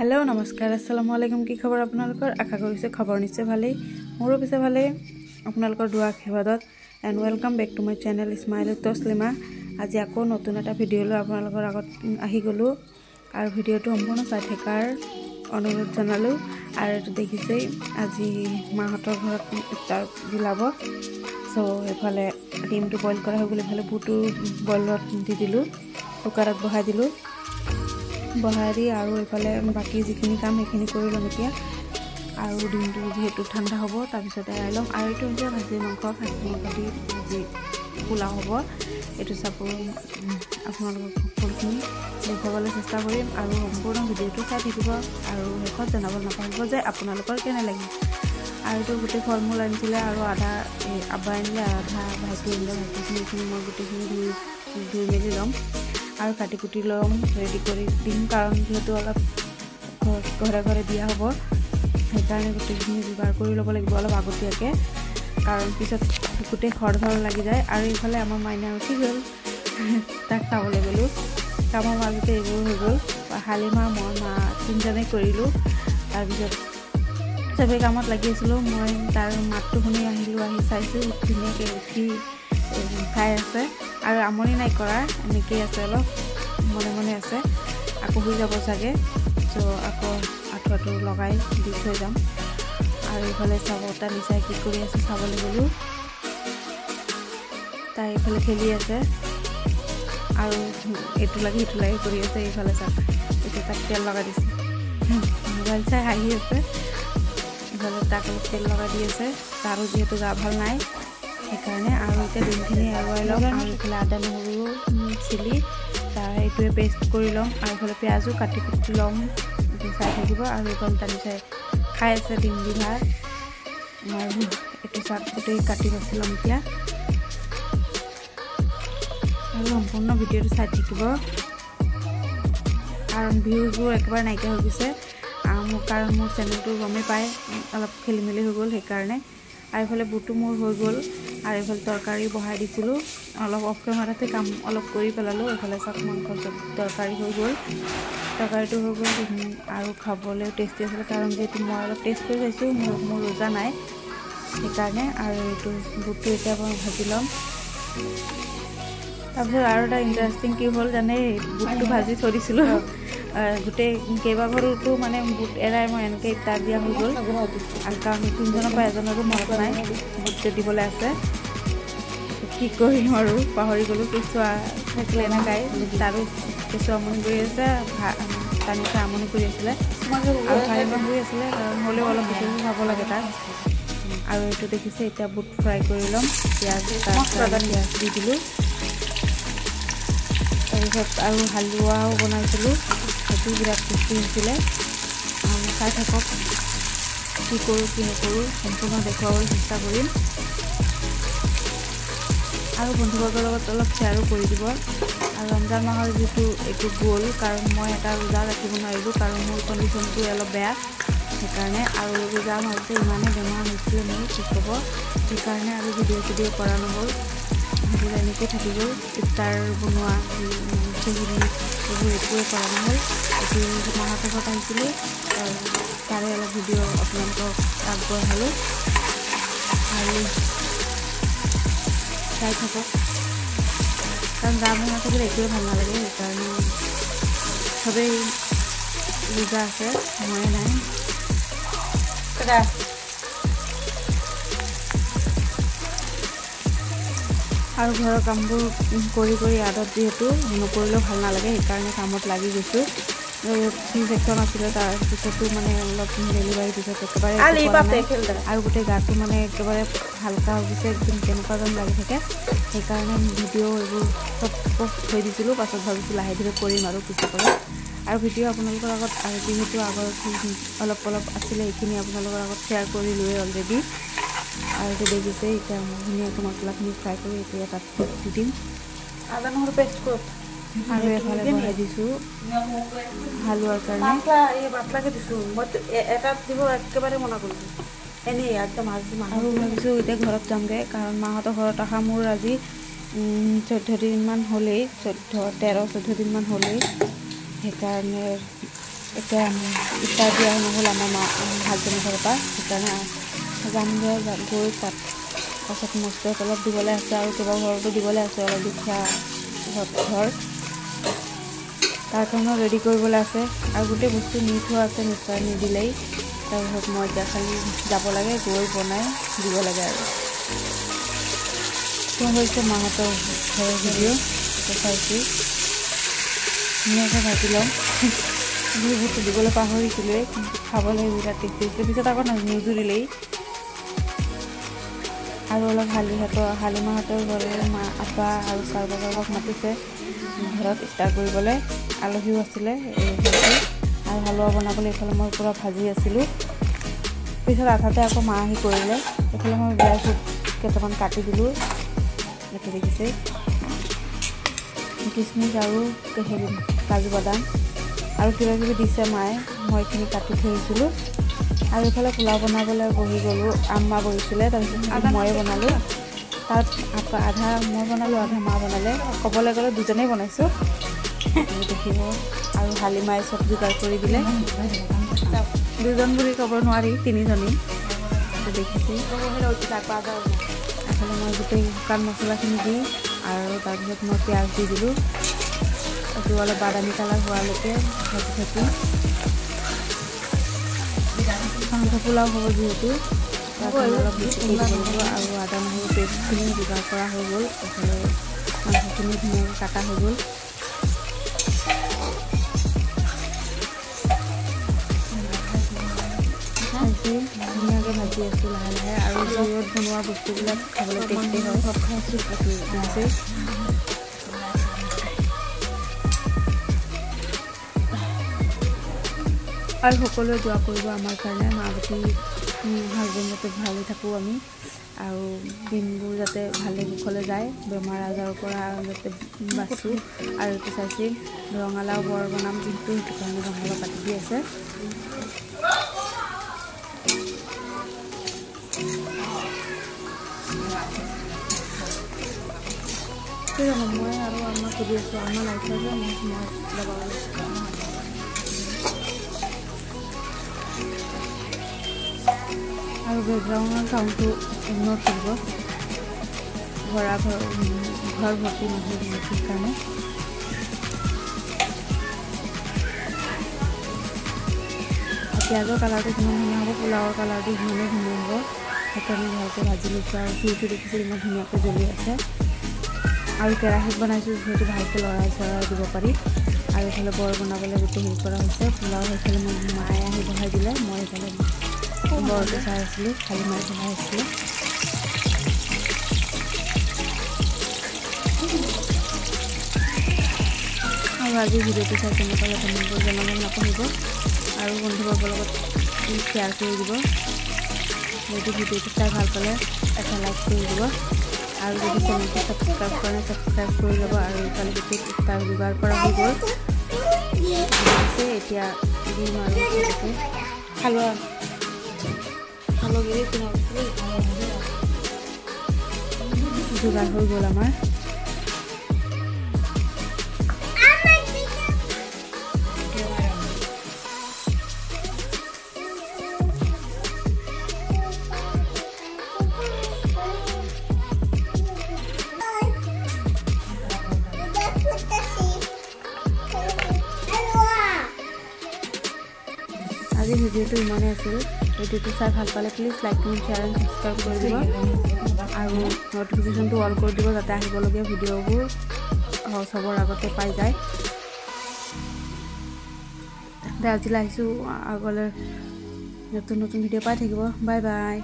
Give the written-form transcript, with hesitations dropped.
Hello नमस्कार अस्सलामु आलैकुम की खबर आपनालोकर आशा करिसे खबर निश्चय भालेই मोरो पिছে ভালেই आपनालोकर दुआ आशीर्वादत and welcome back to my channel Smile Taslima आज আকৌ নতুন এটা ভিডিও লৈ আপোনালোকৰ আগত আহি গলো আৰু ভিডিওটো সম্পূৰ্ণ চাই থকাৰ অনুৰোধ জনালো আৰু এটো দেখিছে আজি মাহতৰ ঘৰত ইফতাৰ বিলাব সো এফালে ডিমটো বইল কৰা হৈ গলি ভালে বুটু বইলত দি দিলো কুকাৰত বহাই দিলো বহাৰি আৰু এফালে বাকি যিখিনি কাম হেখিনি কৰি লম এতিয়া আৰু ডিমটো যেহেতু ঠাণ্ডা হ'ব তাৰ পিছতে আইলম আৰু এটো যে ভাজি মাংস দি ভাজি পোলাও হ'ব এটো সাপোৰ আপোনালোকক ফুলখিনি দেখাবলৈ চেষ্টা কৰিম আৰু সম্পূৰ্ণ ভিডিওটো চাই থাকিব আৰু হেকত জনাব নাপাহৰিব যে আপোনালোকৰ কেনে লাগিল আৰু এটো গুটে ফলমূল আনিছিলে আৰু আধা আব্বা আনিলে আধা ভাইটি আনিলে ভাইটিখিনি মই গুটেখিনি ধুই মেলি লম আৰু কাটি কুটি লম ৰেডি কৰি দিম কাৰণ যেহেতু অলপ ঘৰে ঘৰে দিয়া হ'ব সেইকাৰণে গুটেখিনি যোগাৰ কৰি ল'ব লাগিব অলপ আগতীয়াকে কাৰণ পিছত গুটে খৰধৰ লাগি যায় আৰু ইফালে আমাৰ মাইনা উঠি গ'ল তাক চাবলৈ গ'লো কামৰ মাজতে এইবোৰ হৈ গ'ল হালিমা মই মা তিনিজনে কৰিলোঁ তাৰপিছত চবে কামত লাগি আছিলোঁ মই তাৰ মাতটো শুনি আহিলোঁ আহি চাইছোঁ ধুনীয়াকৈ উঠি খাই আছে আৰু আমনি নাই কৰা এনেকৈ আছে অলপ মনে মনে আছে আকৌ হৈ যাব চাগে সো আকৌ আঁঠুৱাটো লগাই দি থৈ যাম আৰু ইফালে চাবটা নিচাই কি কৰি আছে চাবলৈ গ'লো তাই ইফালে খেলি আছে আৰু এইটো লাগি কৰি আছে ইফালে চাব এতিয়া তাক তেল লগাই দিছে মোবাইল চাই হাঁহি আছে ইফালে তাক অলপ তেল লগাই দি আছে তাৰো যিহেতু গা ভাল নাই সেইকাৰণে আৰু এতিয়া ডিমখিনি এৰুৱাই ল'ম আৰু ইফালে আদা নহৰু চিলি তাৰ এইটোৱে পেষ্ট কৰি ল'ম আৰু ইফালে পিঁয়াজো কাটি কুটি ল'ম চাই থাকিব আৰু এইখন টানি চাই খাই আছে ডিম দি ভাত আৰু এইটো চাট গোটেই কাটি বাছি ল'ম এতিয়া আৰু সম্পূৰ্ণ ভিডিঅ'টো চাই থাকিব কাৰণ ভিউজবোৰ একেবাৰে নাইকিয়া হৈ গৈছে কাৰণ মোৰ চেনেলটো গমেই পায় অলপ খেলি মেলি হৈ গ'ল সেইকাৰণে আৰু ইফালে বুটু মোৰ হৈ গ'ল আৰু ইফালে তৰকাৰী বহাই দিছিলোঁ অলপ অফ কেমেৰাতে কাম অলপ কৰি পেলালোঁ এইফালে চাক মাংস চব তৰকাৰী হৈ গ'ল তৰকাৰীটো হৈ গ'ল আৰু খাবলৈও টেষ্টি আছিলে কাৰণ যিহেতু মই অলপ টেষ্ট কৰি চাইছোঁ মোৰ ৰোজা নাই সেইকাৰণে আৰু এইটো বুটটো এতিয়া মই ভাজি ল'ম তাৰপিছত আৰু এটা ইণ্টাৰেষ্টিং কি হ'ল জানে বুটটো ভাজি থৈ দিছিলোঁ গোটেই কেইবাঘৰতো মানে বুট এৰাই মই এনেকৈ ইফতাৰ দিয়া হৈ গ'ল আৰু কাৰণ তিনিজনৰ পৰা এজনৰো মনত নাই বুট দিবলৈ আছে কি কৰিম আৰু পাহৰি গ'লোঁ কেঁচুৱা থাকিলে এনেকাই তাৰো কেঁচুৱা আমনি কৰি আছে টানিছে আমনি কৰি আছিলে আৰু খাইবা হৈ আছিলে কাৰণ হ'লেও অলপ বেছি খাব লাগে তাক আৰু এইটো দেখিছে এতিয়া বুট ফ্ৰাই কৰি ল'ম পিঁয়াজ পিঁয়াজ দি দিলোঁ তাৰপিছত আৰু হালোৱাও বনাইছিলোঁ সেইটো বিৰাট টেষ্টি হৈছিলে চাই থাকক কি কৰোঁ কি নকৰোঁ সম্পূৰ্ণ দেখুৱাবলৈ চেষ্টা কৰিম আৰু বন্ধুবৰ্গৰ লগত অলপ শ্বেয়াৰো কৰি দিব আৰু ৰমজান মাহৰ যিটো এইটো গ'ল কাৰণ মই এটা ৰোজা ৰাখিব নোৱাৰিলোঁ কাৰণ মোৰ কণ্ডিশ্যনটো অলপ বেয়া সেইকাৰণে আৰু ৰোজা মাজতে ইমানেই বেমাৰ হৈছিলে মোৰ ঠিক হ'ব সেইকাৰণে আৰু ভিডিঅ' কৰা নহ'ল সেইবোৰ এনেকৈ থাকি গ'ল ইফতাৰ বনোৱা চেহৰি এইবোৰ একোৱে কৰা নহ'ল এইটো মাহঁতৰ ঘৰত আহিছিলোঁ তাৰে অলপ ভিডিঅ' আপোনালোকক আগবঢ়ালোঁ আৰু চাই থাকক কাৰণ গা বেমাৰ থাকিলে একোৱে ভাল নালাগে সেইকাৰণে চবেই ৰোজা আছে ময়ে নাই আৰু ঘৰৰ কামবোৰ কৰি আদত যিহেতু নকৰিলেও ভাল নালাগে সেইকাৰণে কামত লাগি গৈছোঁ চি ছেকশ্যন আছিলে তাৰপিছতো মানে অলপ ডেলিভাৰীৰ পিছত একেবাৰে আৰু গোটেই গাটো মানে একেবাৰে হালকা হৈ গৈছে একদম কেনেকুৱা যেন লাগি থাকে সেইকাৰণে ভিডিঅ' এইবোৰ চব থৈ দিছিলোঁ পাছত ভাবিছোঁ লাহে ধীৰে কৰিম আৰু পিছলৈ আৰু ভিডিঅ' আপোনালোকৰ আগত আৰু যিহেতু আগৰ অলপ আছিলে এইখিনি আপোনালোকৰ আগত শ্বেয়াৰ কৰিলোঁৱে অলৰেডি আৰু এইটো দেখিছে এতিয়া ধুনীয়াকৈ মছলাখিনি ফ্ৰাই কৰি এতিয়া তাত দি দিম আদা নহৰু পেষ্ট কৰোঁ আৰু এফালে বহাই দিছোঁ হালোৱাৰ কাৰণে পাতলাকৈ দিছোঁ মই এটা দিব একেবাৰে মনা কৰিছোঁ এনেই একদম আৰু ভাবিছোঁ এতিয়া ঘৰত যামগৈ কাৰণ মাহঁতৰ ঘৰত অহা মোৰ আজি 14 দিনমান হ'লেই 13-14 দিনমান হ'লেই সেইকাৰণে এতিয়া ষ্টাৰ দিয়া নহ'ল আমাৰ হাজবেণ্ডৰ ঘৰৰ পৰা, সেইকাৰণে যামগৈ গৈ তাত পাছত মছলা অলপ দিবলৈ আছে আৰু কিবা ঘৰতো দিবলৈ আছে, অলপ দুখীয়া ঘৰ তাৰ কাৰণেও ৰেডি কৰিবলৈ আছে আৰু গোটেই বস্তু নি থোৱা আছে, নিশ্চয় নিদিলেই। তাৰপিছত মই এতিয়া খালি যাব লাগে, গৈ বনাই দিব লাগে আৰু তোমাৰ হৈছে মাহঁতৰ ঘৰৰ ভিডিঅ' চাইছোঁ। ধুনীয়াকৈ ভাজি লওঁ, যি বস্তু দিবলৈ পাহৰিছিলোঁৱেই, কিন্তু খাবলৈ বিৰাট টেষ্টি হৈছিলে, পিছত আকৌ নুজুৰিলেই। আৰু অলপ শালিমাহঁতৰ ঘৰে মা আপা আৰু কাৰোবাক মাতিছে ঘৰত ষ্টাৰ্ট কৰিবলৈ, আলহীও আছিলে আৰু হালোৱা বনাবলৈ। এইফালে মই পূৰা ভাজি আছিলোঁ, পিছত আধাতে আকৌ মা আহি কৰিলে। এইফালে মই ড্ৰাই ফ্ৰুট কেইটামান কাটি দিলোঁ, এইটো দেখিছে, কিচমিচ আৰু কাজু বাদাম আৰু কিবাকিবি দিছে মায়ে, মই এইখিনি কাটি থৈ আহিছিলোঁ। আৰু এইফালে পোলাও বনাবলৈ বহি গ'লোঁ, আম্মা বহিছিলে, তাৰপিছত ময়ে বনালোঁ। তাত আধা মই বনালোঁ, আধা মা বনালে। ক'বলৈ গ'লে দুজনেই বনাইছোঁ, দেখিব। আৰু হালিমাই চব যোগাৰ কৰি দিলে, দুজন বুলি ক'ব নোৱাৰি, তিনিজনী দেখিছোঁ। এইফালে মই গোটেই শুকান মছলাখিনি দি আৰু তাৰপিছত মই পিঁয়াজ দি দিলোঁ, এইটো অলপ বাদামী কালাৰ হোৱালৈকে ভাজি মাংস পোলাও হ'ব যিহেতু তাত অলপ বেছি দিব লাগিব। আৰু আদা নহৰু পেষ্টখিনি যোগাৰ কৰা হৈ গ'ল, এইফালে মাংসখিনি ধুনীয়াকৈ কাটা হৈ গ'ল। ধুনীয়াকৈ ভাজি আছোঁ লাহে লাহে, আৰু জুইত বনোৱা বস্তুবিলাক খাবলৈ টেষ্টি হয়, চব খাইছোঁ দিছে। আৰু সকলোৱে দোৱা কৰিব আমাৰ কাৰণে, মা বেটি হাজবেণ্ড যাতে ভালে থাকোঁ আমি, আৰু দিনবোৰ যাতে ভালে কুশলে যায়, বেমাৰ আজাৰৰ পৰা যাতে বাচোঁ। আৰু এইটো চাইছে ৰঙালাও বৰ বনাম, কিন্তু সেইটো কাৰণে ৰঙালাও কাটি দি আছে। মই আৰু আমাক সুধি আছোঁ, আমাৰ লাইফৰ যে মই লগাব আৰু বেকগ্ৰাউণ্ডৰ চাউণ্ডটো ইগন'ৰ কৰিব, ঘৰ ভৰ্তি মানুহ কাৰণে। পিঁয়াজৰ কালাৰটো কিমান ধুনীয়া হ'ব, পোলাওৰ কালাৰটো সিমানেই ধুনীয়া হ'ব, সেইকাৰণে ভালকৈ ভাজি লৈছোঁ। আৰু ঘিউটো দেখিছোঁ ইমান ধুনীয়াকৈ জ্বলি আছে, আৰু কেৰাহীত বনাইছোঁ যিহেতু ভালকৈ লৰাই দিব পাৰি। আৰু এইফালে বৰ বনাবলৈ গোটেই হেৰি কৰা হৈছে, পোলাও সেইফালে মায়ে আহি বহাই দিলে, মই এইফালে বৰটো চাই আছিলোঁ, খালি মায়ে বহাই আছিলোঁ। আৰু আজিৰ ভিডিঅ'টো চাই কেনেকুৱা লাগে কমেণ্ট কৰি জনাব নাপাহৰিব, আৰু বন্ধুবৰ্গৰ লগত শ্বেয়াৰ কৰি দিব। যদি ভিডিঅ'টো চাই ভাল পালে এটা লাইক কৰি দিব, আৰু যদি চেনেলটো ছাবস্ক্ৰাইব কৰে ছাবস্ক্ৰাইব কৰি ল'ব। আৰু এইফালে গোটেই ষ্টাৰ যোগাৰ কৰা হৈ গ'ল, এতিয়া দিম আৰু যোগাৰ হৈ গ'ল আমাৰ। আজি ভিডিঅ'টো ইমানেই আছিল। ভিডিঅ'টো চাই ভাল পালে please like comment share and subscribe কৰি দিব, আৰু ন'টিফিকেশ্যনটো অল কৰি দিব, যাতে আহিবলগীয়া ভিডিঅ'বোৰ চবৰ আগতে পাই যায়। আজিলৈ আহিছোঁ, আগলৈ নতুন ভিডিঅ' পাই থাকিব। Bye bye.